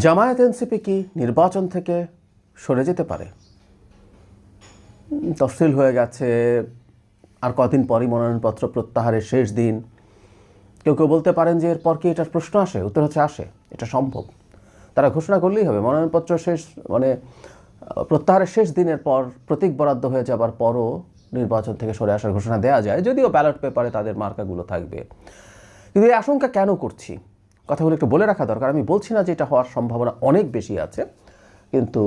Jamaat NCP কি নির্বাচন থেকে সরে যেতে পারে? তফসিল হয়ে গেছে, আর কদিন পরই মনোনয়নপত্র প্রত্যাহারের শেষ দিন। কেউ কেউ বলতে পারেন যে এরপর কি এটার প্রশ্ন আসে? উত্তর হচ্ছে আসে, এটা সম্ভব। তারা ঘোষণা করলেই হবে মনোনয়নপত্র শেষ, প্রত্যাহারের শেষ দিনের পর প্রতীক বরাদ্দ হয়ে যাবার পরও নির্বাচন থেকে সরে আসার ঘোষণা দেওয়া যায়, যদিও ব্যালট পেপারে তাদের মার্কাগুলো থাকবে। কিন্তু এই আশঙ্কা কেন করছি, কথাগুলো একটু বলে রাখা দরকার। আমি বলছি না যে এটা হওয়ার সম্ভাবনা অনেক বেশি আছে, কিন্তু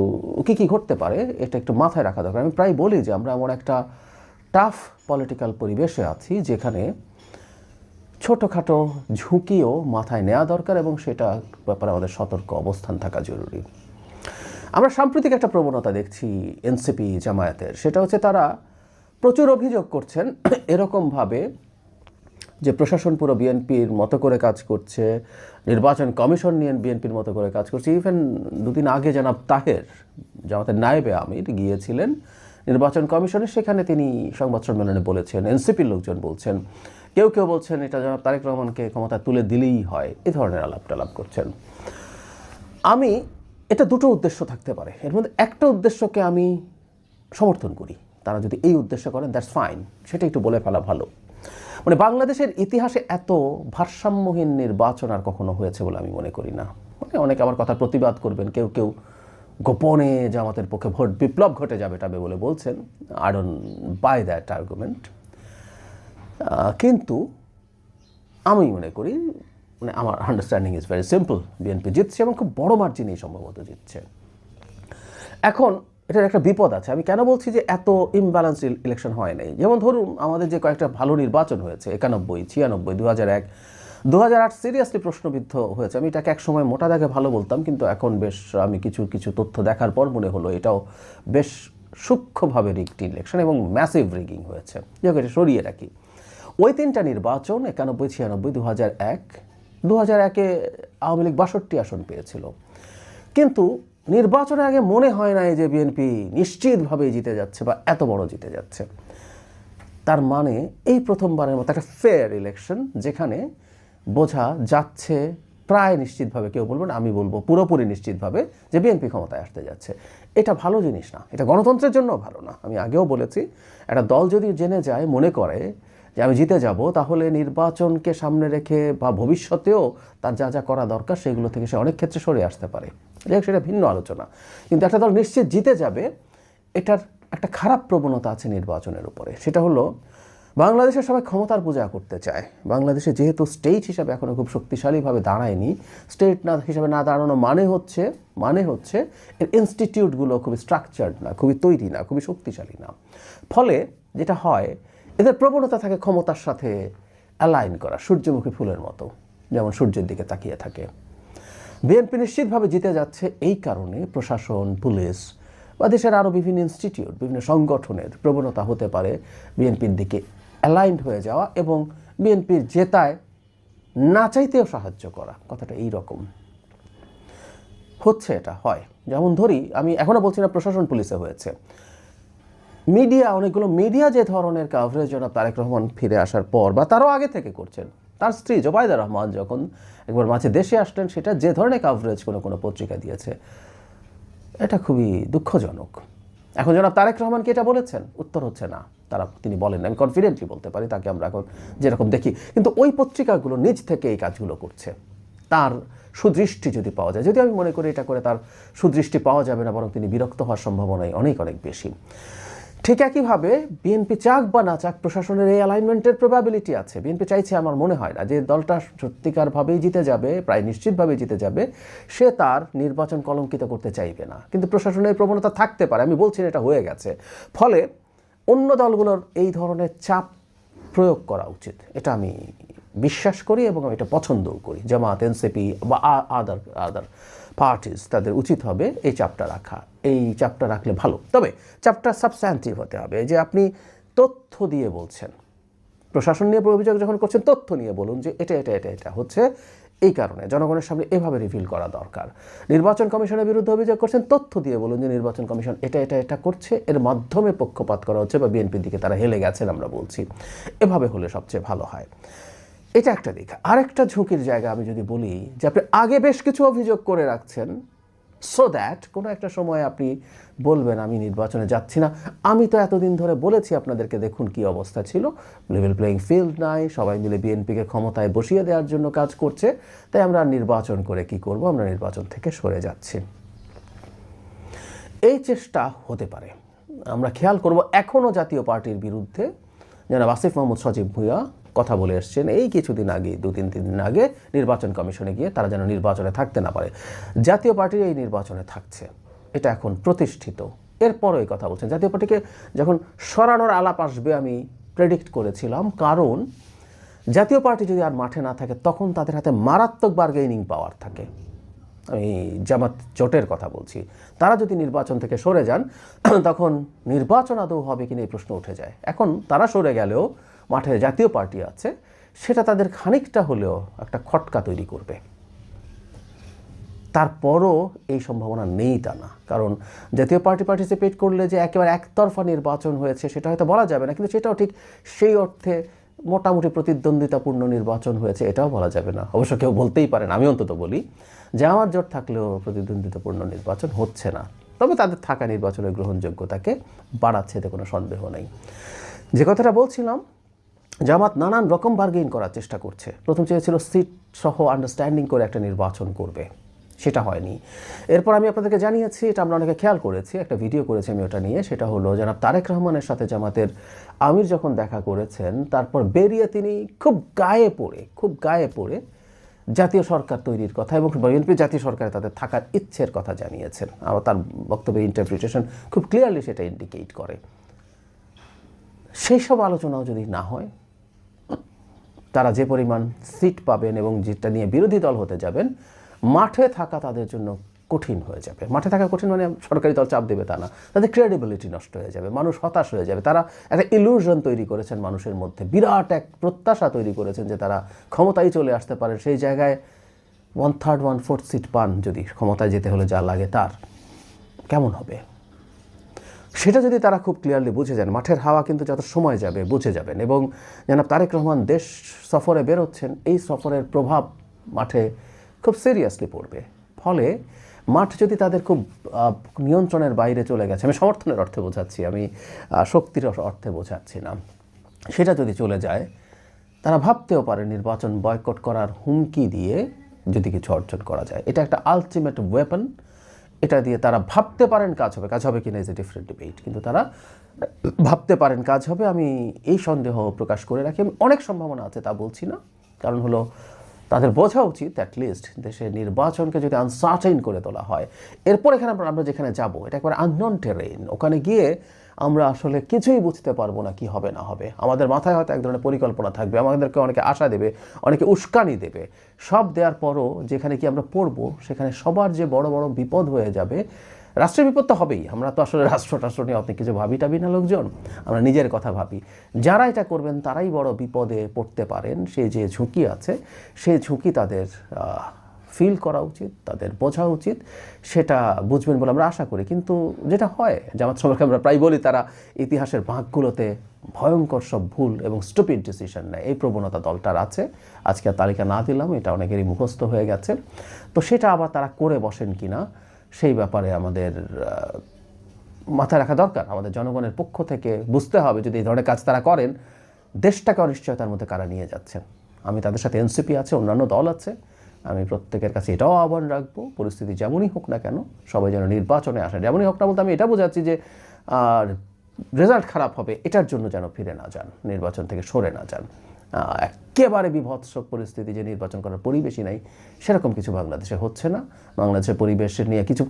কী ঘটতে পারে এটা একটু মাথায় রাখা দরকার। আমি প্রায় বলি যে আমরা এমন একটা টাফ পলিটিক্যাল পরিবেশে আছি যেখানে ছোটোখাটো ঝুঁকিও মাথায় নেওয়া দরকার এবং সেটা ব্যাপারে আমাদের সতর্ক অবস্থান থাকা জরুরি। আমরা সাম্প্রতিক একটা প্রবণতা দেখছি এনসিপি জামায়াতের, সেটা হচ্ছে তারা প্রচুর অভিযোগ করছেন এরকমভাবে যে প্রশাসন পুরো বিএনপির মতো করে কাজ করছে, নির্বাচন কমিশন নিয়ে বিএনপির মতো করে কাজ করছে। ইভেন দুদিন আগে জনাব তাহের, জামাতের নায়েবে আমির, গিয়েছিলেন নির্বাচন কমিশনে, সেখানে তিনি সংবাদ সম্মেলনে বলেছেন, এনসিপির লোকজন বলছেন, কেউ কেউ বলছেন এটা জনাব তারেক রহমানকে ক্ষমতা তুলে দিলেই হয়, এ ধরনের আলাপ করছেন। আমি এটা দুটো উদ্দেশ্য থাকতে পারে, এর মধ্যে একটা উদ্দেশ্যকে আমি সমর্থন করি। তারা যদি এই উদ্দেশ্য করেন দ্যাটস ফাইন, সেটা একটু বলে ফেলা ভালো। বাংলাদেশের ইতিহাসে এত ভারসাম্যহীন নির্বাচন আর কখনো হয়েছে বলে আমি মনে করি না। অনেকে আমার কথা প্রতিবাদ করবেন, কেউ কেউ গোপনে জামাতের পক্ষে ভোট বিপ্লব ঘটে যাবে টাবে বলে বলছেন। I don't by that argument. কিন্তু আমি মনে করি, আমার understanding is very simple, BNP জিতছে এবং খুব বড় মার্জিনেই সম্ভবত জিতছে। এখন এটার একটা বিপদ আছে। আমি কেন বলছি যে এত ইমব্যালেন্স ইলেকশন হয় নাই? যেমন ধরুন আমাদের যে কয়েকটা ভালো নির্বাচন হয়েছে, 91, 96, 2001, 2008 সিরিয়াসলি প্রশ্নবিদ্ধ হয়েছে। আমি এটাকে একসময় মোটা দাগে ভালো বলতাম, কিন্তু এখন বেশ আমি কিছু তথ্য দেখার পর মনে হলো এটাও বেশ সূক্ষ্মভাবে রিগড ইলেকশন এবং ম্যাসিভ রিগিং হয়েছে। যাকে এটা সরিয়ে রাখি, ওই তিনটা নির্বাচন 91, 96, 2001, 2001-এ আওয়ামী লীগ 62 আসন পেয়েছিল। কিন্তু নির্বাচনের আগে মনে হয় না যে বিএনপি নিশ্চিতভাবেই জিতে যাচ্ছে বা এত বড় জিতে যাচ্ছে। তার মানে এই প্রথমবারের মতো একটা ফেয়ার ইলেকশন, যেখানে বোঝা যাচ্ছে প্রায় নিশ্চিতভাবে, কেউ বলবেন আমি বলবো পুরোপুরি নিশ্চিতভাবে, যে বিএনপি ক্ষমতায় আসতে যাচ্ছে। এটা ভালো জিনিস না, এটা গণতন্ত্রের জন্য ভালো না। আমি আগেও বলেছি, একটা দল যদি জেনে যায়, মনে করে যে আমি জিতে যাব, তাহলে নির্বাচনকে সামনে রেখে বা ভবিষ্যতেও তার যা যা করা দরকার সেগুলো থেকে সে অনেক ক্ষেত্রে সরে আসতে পারে। সেটা ভিন্ন আলোচনা। কিন্তু একটা দল নিশ্চিত জিতে যাবে, এটার একটা খারাপ প্রবণতা আছে নির্বাচনের উপরে। সেটা হলো, বাংলাদেশের সবাই ক্ষমতার পূজা করতে চায়। বাংলাদেশে যেহেতু স্টেট হিসাবে এখনও খুব শক্তিশালীভাবে দাঁড়ায়নি, স্টেট না হিসাবে না দাঁড়ানো মানে হচ্ছে এর ইনস্টিটিউটগুলো খুবই স্ট্রাকচার্ড না, খুবই তৈরি না, খুবই শক্তিশালী না। ফলে যেটা হয়, এদের প্রবণতা থাকে ক্ষমতার সাথে অ্যালাইন করা, সূর্যমুখী ফুলের মতো, যেমন সূর্যের দিকে তাকিয়ে থাকে। বিএনপি নিশ্চিতভাবে জিতে যাচ্ছে এই কারণে প্রশাসন, পুলিশ বা দেশের আরও বিভিন্ন ইনস্টিটিউট, বিভিন্ন সংগঠনের প্রবণতা হতে পারে বিএনপির দিকে অ্যালাইন্ড হয়ে যাওয়া এবং বিএনপির জেতায় না চাইতেও সাহায্য করা। কথাটা এই রকম হচ্ছে, এটা হয়। যেমন ধরি, আমি এখনও বলছি না প্রশাসন পুলিশে হয়েছে, অনেকগুলো মিডিয়া যে ধরনের কাভারেজ জনাব তারেক রহমান ফিরে আসার পর বা তারও আগে থেকে করছেন, তার স্ত্রী জোবাইদা রহমান যখন একবার মাঝে দেশে আসলেন, সেটা যে ধরনের কাভারেজ কোনো পত্রিকা দিয়েছে, এটা খুবই দুঃখজনক। এখন জনাব তারেক রহমান কি এটা বলেছেন? উত্তর হচ্ছে না, তিনি বলেন না। আমি কনফিডেন্টলি বলতে পারি, তাকে আমরা এখন যেরকম দেখি। কিন্তু ওই পত্রিকাগুলো নিজ থেকে এই কাজগুলো করছে। তার সুদৃষ্টি যদি পাওয়া যায়, যদি আমি মনে করি এটা করে তার সুদৃষ্টি পাওয়া যাবে না, বরং তিনি বিরক্ত হওয়ার সম্ভাবনাই অনেক বেশি। ঠিক একইভাবে বিএনপি চাক বা না চাক, প্রশাসনের এই অ্যালাইনমেন্টের প্রবাবিলিটি আছে। বিএনপি চাইছে, আমার মনে হয় না যে দলটা সত্যিকারভাবেই জিতে যাবে, প্রায় নিশ্চিতভাবেই জিতে যাবে, সে তার নির্বাচন কলঙ্কিত করতে চাইবে না। কিন্তু প্রশাসনের প্রবণতা থাকতে পারে, আমি বলছি না এটা হয়ে গেছে। ফলে অন্য দলগুলোর এই ধরনের চাপ প্রয়োগ করা উচিত, এটা আমি বিশ্বাস করি এবং আমি এটা পছন্দও করি। জামাত, এনসিপি বা আদার পার্টিস, তাদের উচিত হবে এই চাপটা রাখা। এই চাপটা রাখলে ভালো, তবে চাপটা সাবস্ট্যান্টিভ হতে হবে। যে আপনি তথ্য দিয়ে বলছেন, প্রশাসন নিয়ে অভিযোগ যখন করছেন, তথ্য নিয়ে বলুন যে এটা হচ্ছে এই কারণে, জনগণের সামনে এভাবে রিভিল করা দরকার। নির্বাচন কমিশনের বিরুদ্ধে অভিযোগ করছেন, তথ্য দিয়ে বলুন যে নির্বাচন কমিশন এটা করছে, এর মাধ্যমে পক্ষপাত করা হচ্ছে বা বিএনপির দিকে তারা হেলে গেছেন, আমরা বলছি। এভাবে হলে সবচেয়ে ভালো হয়। এটা একটা দিক। আরেকটা ঝুঁকির জায়গা আমি যদি বলি যে আপনি আগে বেশ কিছু অভিযোগ করে রাখছেন, সো দ্যাট কোনো একটা সময় আপনি বলবেন আমি নির্বাচনে যাচ্ছি না। আমি তো এতদিন ধরে বলেছি আপনাদেরকে, দেখুন কি অবস্থা ছিল, লেভেল প্লেয়িং ফিল্ড নাই, সবাই মিলে বিএনপিকে ক্ষমতায় বসিয়ে দেওয়ার জন্য কাজ করছে, তাই আমরা নির্বাচন করে কি করব, আমরা নির্বাচন থেকে সরে যাচ্ছি। এই চেষ্টা হতে পারে। আমরা খেয়াল করব এখনও জাতীয় পার্টির বিরুদ্ধে জনাব আসিফ মাহমুদ সজীব ভুঁইয়া কথা বলে এসছেন এই কিছুদিন আগে, 2-3 দিন আগে নির্বাচন কমিশনে গিয়ে তারা যেন নির্বাচনে থাকতে না পারে। জাতীয় পার্টি এই নির্বাচনে থাকছে, এটা এখন প্রতিষ্ঠিত। এরপরও এই কথা বলছেন। জাতীয় পার্টিকে যখন সরানোর আলাপ আসবে আমি প্রেডিক্ট করেছিলাম, কারণ জাতীয় পার্টি যদি আর মাঠে না থাকে তখন তাদের হাতে মারাত্মক বার্গেনিং পাওয়ার থাকে। আমি জামাত জোটের কথা বলছি। তারা যদি নির্বাচন থেকে সরে যান তখন নির্বাচন আদৌ হবে কিনা এই প্রশ্ন উঠে যায়। এখন তারা সরে গেলেও মাঠে জাতীয় পার্টি আছে, সেটা তাদের খানিকটা হলেও একটা খটকা তৈরি করবে। তারপরও এই সম্ভাবনা নেই তা না, কারণ জাতীয় পার্টি পার্টিসিপেট করলে যে একেবারে একতরফা নির্বাচন হয়েছে সেটা হয়তো বলা যাবে না, কিন্তু সেটাও ঠিক সেই অর্থে মোটামুটি প্রতিদ্বন্দ্বিতাপূর্ণ নির্বাচন হয়েছে এটাও বলা যাবে না। অবশ্য কেউ বলতেই পারেন, আমি অন্তত বলি যে আমার জোট থাকলেও প্রতিদ্বন্দ্বিতাপূর্ণ নির্বাচন হচ্ছে না, তবে তাদের থাকা নির্বাচনের গ্রহণযোগ্যতাকে বাড়াচ্ছে, এতে কোনো সন্দেহ নেই। যে কথাটা বলছিলাম, জামাত নানান রকম বার্গেইন করার চেষ্টা করছে। প্রথম চেয়েছিল সিট সহ আন্ডারস্ট্যান্ডিং করে একটা নির্বাচন করবে, সেটা হয়নি। এরপর আমি আপনাদেরকে জানিয়েছি, এটা আমরা অনেকে খেয়াল করেছি, একটা ভিডিও করেছি আমি ওটা নিয়ে, সেটা হলো জনাব তারেক রহমানের সাথে জামাতের আমির যখন দেখা করেছেন তারপর বেরিয়ে তিনি খুব গায়ে পড়ে জাতীয় সরকার তৈরির কথা এবং বিএনপি জাতীয় সরকারে তাদের থাকার ইচ্ছের কথা জানিয়েছেন। আবার তার বক্তব্যের ইন্টারপ্রিটেশন খুব ক্লিয়ারলি সেটা ইন্ডিকেট করে। সেই সব আলোচনাও যদি না হয়, তারা যে পরিমাণ সিট পাবেন এবং যেটা নিয়ে বিরোধী দল হতে যাবেন, মাঠে থাকা তাদের জন্য কঠিন হয়ে যাবে। মাঠে থাকা কঠিন মানে সরকারি দল চাপ দেবে তা না, তাদের ক্রেডিবিলিটি নষ্ট হয়ে যাবে, মানুষ হতাশ হয়ে যাবে। তারা একটা ইলিউশন তৈরি করেছেন মানুষের মধ্যে, বিরাট এক প্রত্যাশা তৈরি করেছেন যে তারা ক্ষমতায় চলে আসতে পারে। সেই জায়গায় 1/3 1/4 সিট পান যদি ক্ষমতায় যেতে হলে যা লাগে, তার কেমন হবে? সেটা যদি তারা খুব ক্লিয়ারলি বুঝে যান, মাঠের হাওয়া কিন্তু যত সময় যাবে বুঝে যাবেন। এবং জনাব তারেক রহমান দেশ সফরে বেরোচ্ছেন, এই সফরের প্রভাব মাঠে খুব সিরিয়াসলি পড়বে। ফলে মাঠ যদি তাদের খুব নিয়ন্ত্রণের বাইরে চলে গেছে, আমি সমর্থনের অর্থে বোঝাচ্ছি, আমি শক্তির অর্থে বোঝাচ্ছি না, সেটা যদি চলে যায়, তারা ভাবতেও পারে নির্বাচন বয়কট করার হুমকি দিয়ে যদি কিছু অর্জন করা যায়। এটা একটা আলটিমেট ওয়েপন। এটা দিয়ে তারা ভাবতে পারেন কাজ হবে কিনা ইজ এ ডিফারেন্ট ডিবেট, কিন্তু তারা ভাবতে পারেন কাজ হবে। আমি এই সন্দেহ প্রকাশ করে রাখি। অনেক সম্ভাবনা আছে তা বলছি না, কারণ হলো তাদের বোঝা উচিত অ্যাটলিস্ট দেশে নির্বাচনকে যদি আনসার্টেইন করে তোলা হয়, এরপর এখানে আমরা যেখানে যাব এটা একবার আননোন টেরেইন, ওখানে গিয়ে আমরা আসলে কিছুই বুঝতে পারবো না কি হবে না হবে। আমাদের মাথায় হয়তো এক ধরনের পরিকল্পনা থাকবে, আমাদেরকে অনেকে আশা দেবে, অনেকে উস্কানি দেবে, সব দেওয়ার পরও যেখানে কি আমরা পড়বো সেখানে সবার যে বড় বড় বিপদ হয়ে যাবে। রাষ্ট্রের বিপদ তো হবেই, আমরা তো আসলে রাষ্ট্র নিয়ে অনেক কিছু ভাবি না লোকজন, আমরা নিজের কথা ভাবি। যারা এটা করবেন তারাই বড় বিপদে পড়তে পারেন। সেই যে ঝুঁকি আছে, সেই ঝুঁকি তাদের ফিল করা উচিত, তাদের বোঝা উচিত, সেটা বুঝবেন বলে আমরা আশা করি। কিন্তু যেটা হয়, জামাত সম্পর্কে আমরা প্রায় বলি তারা ইতিহাসের ভাগগুলোতে ভয়ঙ্কর সব ভুল এবং স্টুপিড ডিসিশন নেয়, এই প্রবণতা দলটার আছে। আজকে তালিকা না দিলাম, এটা অনেকেরই মুখস্থ হয়ে গেছে। তো সেটা আবার তারা করে বসেন কিনা সেই ব্যাপারে আমাদের মাথায় রাখা দরকার। আমাদের জনগণের পক্ষ থেকে বুঝতে হবে, যদি এই ধরনের কাজ তারা করেন, দেশটাকে অনিশ্চয়তার মধ্যে কারা নিয়ে যাচ্ছেন। আমি তাদের সাথে এনসিপি আছে, অন্যান্য দল আছে, আমি প্রত্যেকের কাছে এটাও আহ্বান রাখবো, পরিস্থিতি যেমনই হোক না কেন সবাই যেন নির্বাচনে আসে। যেমনই হোক না বলতে আমি এটা বোঝাচ্ছি যে রেজাল্ট খারাপ হবে এটার জন্য যেন ফিরে না যান, নির্বাচন থেকে সরে না যান। একেবারে বিভৎস পরিস্থিতি যে নির্বাচন করার পরিবেশই নাই, সেরকম কিছু বাংলাদেশে হচ্ছে না। বাংলাদেশের পরিবেশ নিয়ে কিছু